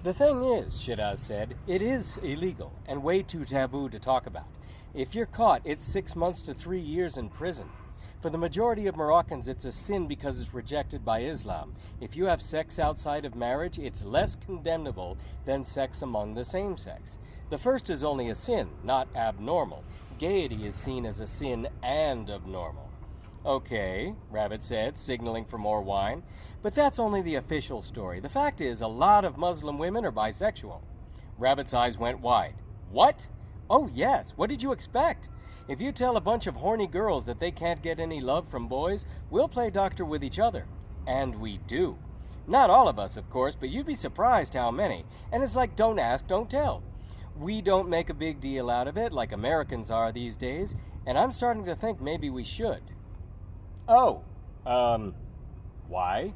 The thing is, Shiraz said, it is illegal and way too taboo to talk about. If you're caught, it's 6 months to 3 years in prison. For the majority of Moroccans, it's a sin because it's rejected by Islam. If you have sex outside of marriage, it's less condemnable than sex among the same sex. The first is only a sin, not abnormal. Gaiety is seen as a sin and abnormal. Okay, Rabbit said, signaling for more wine. But that's only the official story. The fact is, a lot of Muslim women are bisexual. Rabbit's eyes went wide. What? Oh, yes. What did you expect? If you tell a bunch of horny girls that they can't get any love from boys, we'll play doctor with each other. And we do. Not all of us, of course, but you'd be surprised how many. And it's like don't ask, don't tell. We don't make a big deal out of it like Americans are these days, and I'm starting to think maybe we should. Oh, why?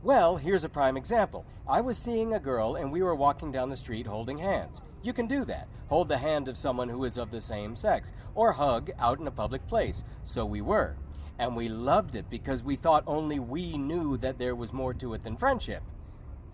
Well, here's a prime example. I was seeing a girl and we were walking down the street holding hands. You can do that. Hold the hand of someone who is of the same sex, or hug out in a public place. So we were. And we loved it because we thought only we knew that there was more to it than friendship.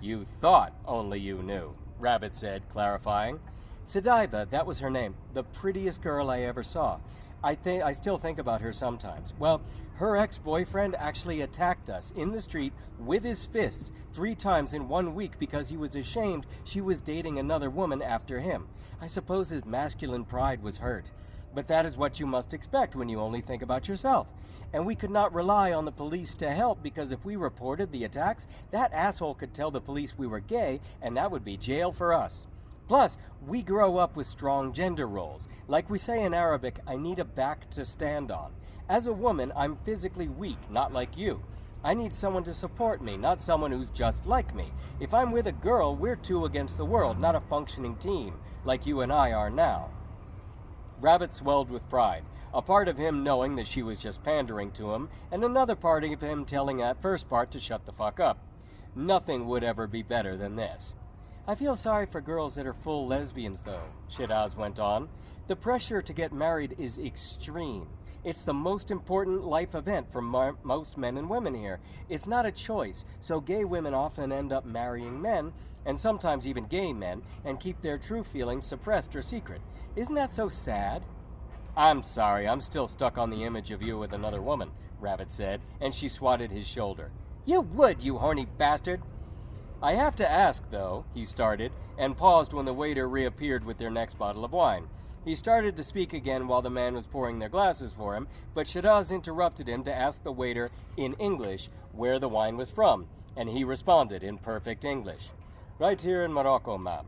You thought only you knew, Rabbit said, clarifying. Sediva, that was her name, the prettiest girl I ever saw. I still think about her sometimes. Well, her ex-boyfriend actually attacked us in the street with his fists 3 times in 1 week because he was ashamed she was dating another woman after him. I suppose his masculine pride was hurt. But that is what you must expect when you only think about yourself. And we could not rely on the police to help because if we reported the attacks, that asshole could tell the police we were gay and that would be jail for us. Plus, we grow up with strong gender roles. Like we say in Arabic, I need a back to stand on. As a woman, I'm physically weak, not like you. I need someone to support me, not someone who's just like me. If I'm with a girl, we're 2 against the world, not a functioning team, like you and I are now. Rabbit swelled with pride, a part of him knowing that she was just pandering to him, and another part of him telling that first part to shut the fuck up. Nothing would ever be better than this. I feel sorry for girls that are full lesbians, though, Shiraz went on. The pressure to get married is extreme. It's the most important life event for most men and women here. It's not a choice, so gay women often end up marrying men, and sometimes even gay men, and keep their true feelings suppressed or secret. Isn't that so sad? I'm sorry, I'm still stuck on the image of you with another woman, Rabbit said, and she swatted his shoulder. You would, you horny bastard! I have to ask, though, he started, and paused when the waiter reappeared with their next bottle of wine. He started to speak again while the man was pouring their glasses for him, but Shiraz interrupted him to ask the waiter in English where the wine was from, and he responded in perfect English. Right here in Morocco, ma'am.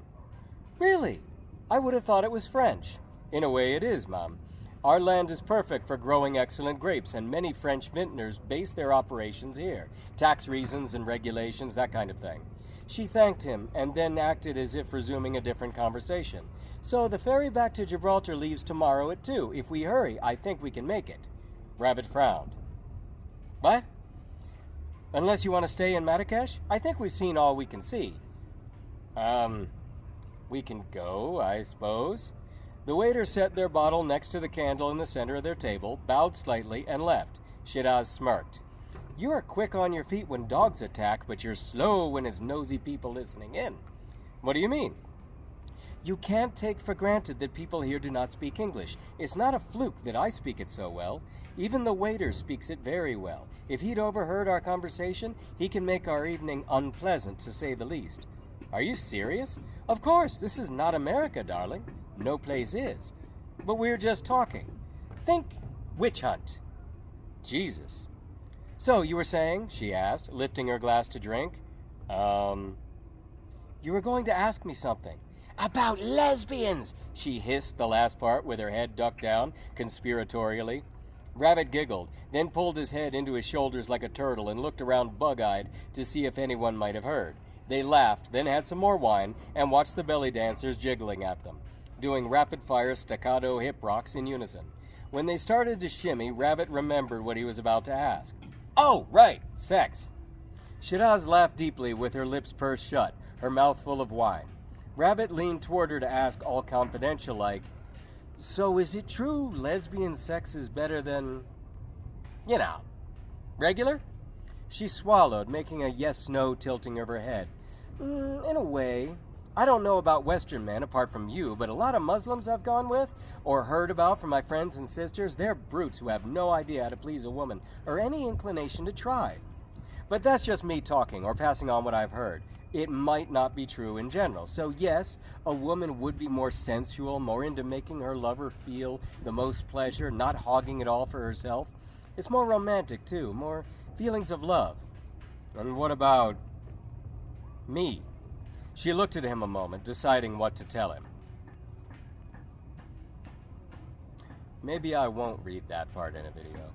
Really? I would have thought it was French. In a way it is, ma'am. Our land is perfect for growing excellent grapes, and many French vintners base their operations here. Tax reasons and regulations, that kind of thing. She thanked him, and then acted as if resuming a different conversation. So the ferry back to Gibraltar leaves tomorrow at 2. If we hurry, I think we can make it. Rabbit frowned. What? Unless you want to stay in Marrakesh? I think we've seen all we can see. We can go, I suppose. The waiter set their bottle next to the candle in the center of their table, bowed slightly, and left. Shiraz smirked. You are quick on your feet when dogs attack, but you're slow when it's nosy people listening in. What do you mean? You can't take for granted that people here do not speak English. It's not a fluke that I speak it so well. Even the waiter speaks it very well. If he'd overheard our conversation, he can make our evening unpleasant, to say the least. Are you serious? Of course, this is not America, darling. No place is. But we're just talking. Think witch hunt. Jesus. So, you were saying, she asked, lifting her glass to drink. You were going to ask me something. About lesbians, she hissed the last part with her head ducked down, conspiratorially. Rabbit giggled, then pulled his head into his shoulders like a turtle and looked around bug-eyed to see if anyone might have heard. They laughed, then had some more wine, and watched the belly dancers jiggling at them, doing rapid-fire staccato hip rocks in unison. When they started to shimmy, Rabbit remembered what he was about to ask. Oh, right, sex. Shiraz laughed deeply with her lips pursed shut, her mouth full of wine. Rabbit leaned toward her to ask, all confidential like, So is it true lesbian sex is better than, regular? She swallowed, making a yes-no tilting of her head. In a way. I don't know about Western men apart from you, but a lot of Muslims I've gone with or heard about from my friends and sisters, they're brutes who have no idea how to please a woman or any inclination to try. But that's just me talking or passing on what I've heard. It might not be true in general. So yes, a woman would be more sensual, more into making her lover feel the most pleasure, not hogging it all for herself. It's more romantic too, more feelings of love. And what about me? She looked at him a moment, deciding what to tell him. Maybe I won't read that part in a video.